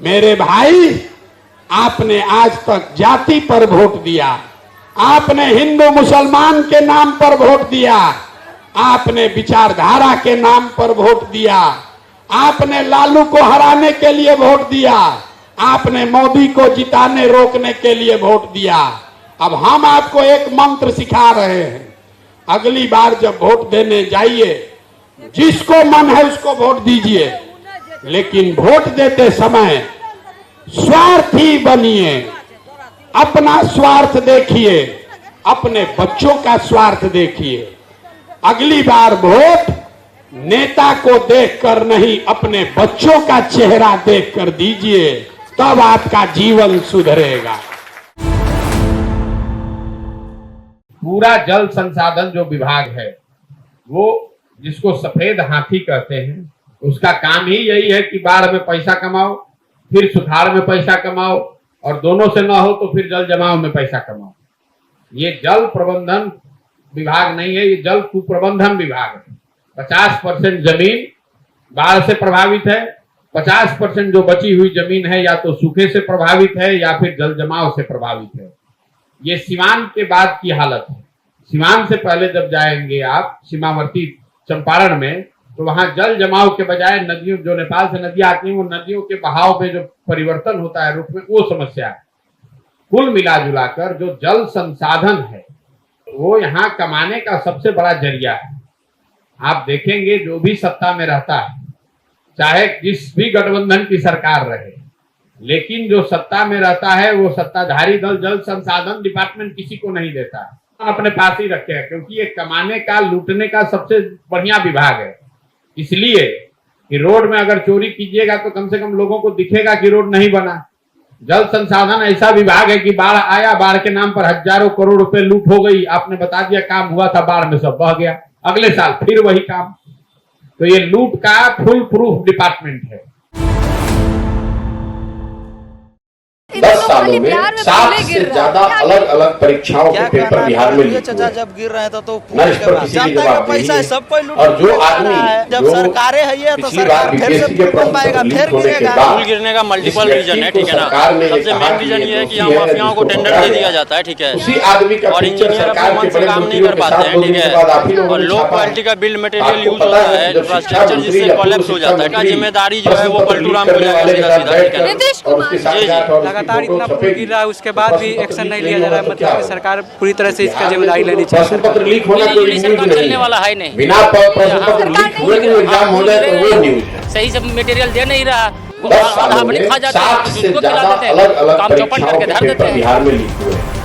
मेरे भाई, आपने आज तक जाति पर वोट दिया, आपने हिंदू मुसलमान के नाम पर वोट दिया, आपने विचारधारा के नाम पर वोट दिया, आपने लालू को हराने के लिए वोट दिया, आपने मोदी को जिताने रोकने के लिए वोट दिया। अब हम आपको एक मंत्र सिखा रहे हैं, अगली बार जब वोट देने जाइए, जिसको मन है उसको वोट दीजिए, लेकिन वोट देते समय स्वार्थी बनिए, अपना स्वार्थ देखिए, अपने बच्चों का स्वार्थ देखिए। अगली बार वोट नेता को देखकर नहीं, अपने बच्चों का चेहरा देखकर दीजिए, तब आपका जीवन सुधरेगा। पूरा जल संसाधन जो विभाग है, वो जिसको सफेद हाथी कहते हैं, उसका काम ही यही है कि बाढ़ में पैसा कमाओ, फिर सुखाड़ में पैसा कमाओ, और दोनों से ना हो तो फिर जल जमाव में पैसा कमाओ। ये जल प्रबंधन विभाग नहीं है, ये जल कुप्रबंधन विभाग है। 50% जमीन बाढ़ से प्रभावित है, 50% जो बची हुई जमीन है या तो सूखे से प्रभावित है या फिर जल जमाव से प्रभावित है। ये सीमांत के बाद की हालत है। सीमांत से पहले जब जाएंगे आप सीमावर्ती चंपारण में, तो वहां जल जमाव के बजाय नदियों, जो नेपाल से नदियां आती हैं, वो नदियों के बहाव में जो परिवर्तन होता है रुख में, वो समस्या है। कुल मिला जुलाकर जो जल संसाधन है वो यहाँ कमाने का सबसे बड़ा जरिया है। आप देखेंगे जो भी सत्ता में रहता है, चाहे जिस भी गठबंधन की सरकार रहे, लेकिन जो सत्ता में रहता है वो सत्ताधारी दल जल संसाधन डिपार्टमेंट किसी को नहीं देता, अपने पास ही रखे हैं, क्योंकि ये कमाने का, लूटने का सबसे बढ़िया विभाग है। इसलिए कि रोड में अगर चोरी कीजिएगा तो कम से कम लोगों को दिखेगा कि रोड नहीं बना। जल संसाधन ऐसा विभाग है कि बाढ़ आया, बाढ़ के नाम पर हजारों करोड़ रुपए लूट हो गई, आपने बता दिया काम हुआ था, बाढ़ में सब बह गया, अगले साल फिर वही काम। तो ये लूट का फुल प्रूफ डिपार्टमेंट है। 10 सालों में 60 से ज्यादा अलग अलग परीक्षाओं के पेपर बिहार में लीक हुए। जब गिर रहे थे तो न इस पर किसी की जवाब नहीं है। और जो आदमी जब सरकारें है तो सरकार फिर से पूर्ण पाएगा, फिर गिरेगा। पुल गिरने का मल्टीपल रीजन है, ठीक है ना। सबसे मेन रीजन ये है कि यहाँ माफियाओं को टेंडर दे दिया जाता है, ठीक है, उसी आदमी का और इंजीनियर अपने मन से काम नहीं कर पाते हैं, ठीक है, और लो क्वालिटी का बिल्ड मटेरियल यूज होता है, इंफ्रास्ट्रक्चर जिससे कोलैप्स हो जाता है। का जिम्मेदारी जो है वो पलटूराम को लेकर लगातार इतना पुल गिर रहा है, उसके बाद भी एक्शन नहीं लिया जा रहा है। मतलब कि सरकार पूरी तरह से इसका जिम्मेदारी लेनी चाहिए। प्रश्न पत्र लीक होना कोई न्यूज़ चलने वाला है नहीं, बिना प्रश्न पत्र लीक हुए कोई एग्जाम हो जाए तो वो न्यूज़ है। सही से मटेरियल दे नहीं रहा, 10 सालों में 60 से ज्यादा अलग अलग परीक्षाओं के पेपर बिहार में लीक हुए हैं।